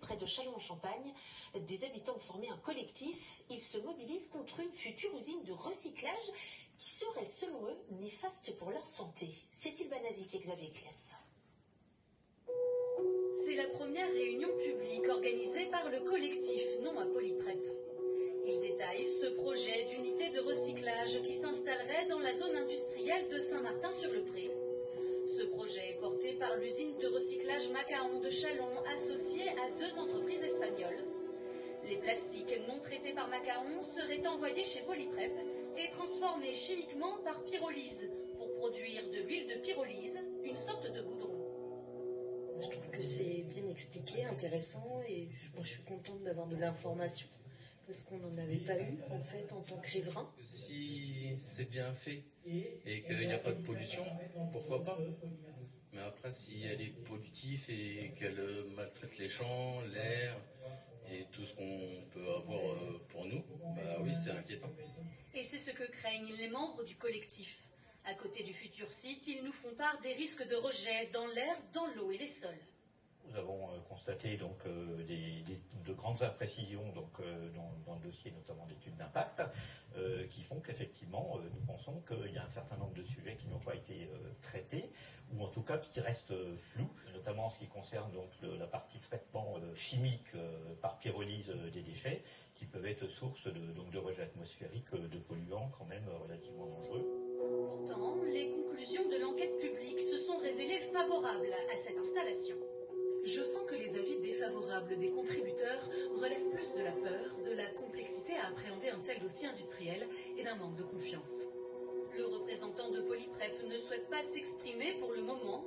près de Châlons-en-Champagne. Des habitants ont formé un collectif. Ils se mobilisent contre une future usine de recyclage qui serait, selon eux, néfaste pour leur santé. Cécile Banazic et Xavier Claes. C'est la première réunion publique organisée par le collectif Non à Polyprep. Il détaille ce projet d'unité de recyclage qui s'installerait dans la zone industrielle de Saint-Martin-sur-le-Pré. Ce projet est porté par l'usine de recyclage Macaon de Châlons, associée à 2 entreprises espagnoles. Les plastiques non traités par Macaon seraient envoyés chez Polyprep et transformés chimiquement par pyrolyse pour produire de l'huile de pyrolyse, une sorte de goudron. Je trouve que c'est bien expliqué, intéressant, et moi je suis contente d'avoir de l'information parce qu'on n'en avait pas eu en fait en tant que riverain. Si c'est bien fait et qu'il n'y a pas de pollution, pourquoi pas? Mais après, si elle est pollutive et qu'elle maltraite les champs, l'air et tout ce qu'on peut avoir pour nous, bah oui, c'est inquiétant. Et c'est ce que craignent les membres du collectif. À côté du futur site, ils nous font part des risques de rejet dans l'air, dans l'eau et les sols. Nous avons constaté donc de grandes imprécisions dans le dossier, notamment d'études d'impact, qui font qu'effectivement nous pensons qu'il y a un certain nombre de sujets qui n'ont pas été traités, ou en tout cas qui restent flous, notamment en ce qui concerne donc la partie traitement chimique par pyrolyse des déchets, qui peuvent être source de rejet atmosphérique de polluants quand même relativement dangereux. Pourtant, les conclusions de l'enquête publique se sont révélées favorables à cette installation. Je sens que les avis défavorables des contributeurs relèvent plus de la peur, de la complexité à appréhender un tel dossier industriel et d'un manque de confiance. Le représentant de Polyprep ne souhaite pas s'exprimer pour le moment.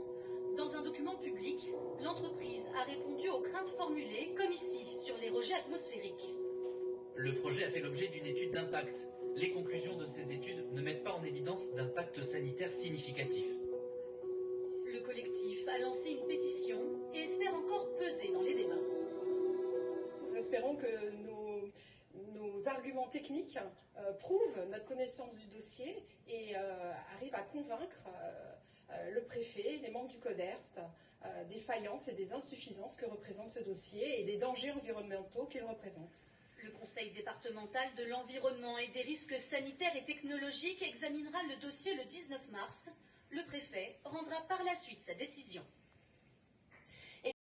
Dans un document public, l'entreprise a répondu aux craintes formulées, comme ici, sur les rejets atmosphériques. Le projet a fait l'objet d'une étude d'impact. Les conclusions de ces études ne mettent pas en évidence d'impact sanitaire significatif. Le collectif a lancé une pétition et espère encore peser dans les débats. Nous espérons que nos arguments techniques prouvent notre connaissance du dossier et arrivent à convaincre le préfet, les membres du CODERST, des faillances et des insuffisances que représente ce dossier et des dangers environnementaux qu'il représente. Le Conseil départemental de l'environnement et des risques sanitaires et technologiques examinera le dossier le 19 mars. Le préfet rendra par la suite sa décision.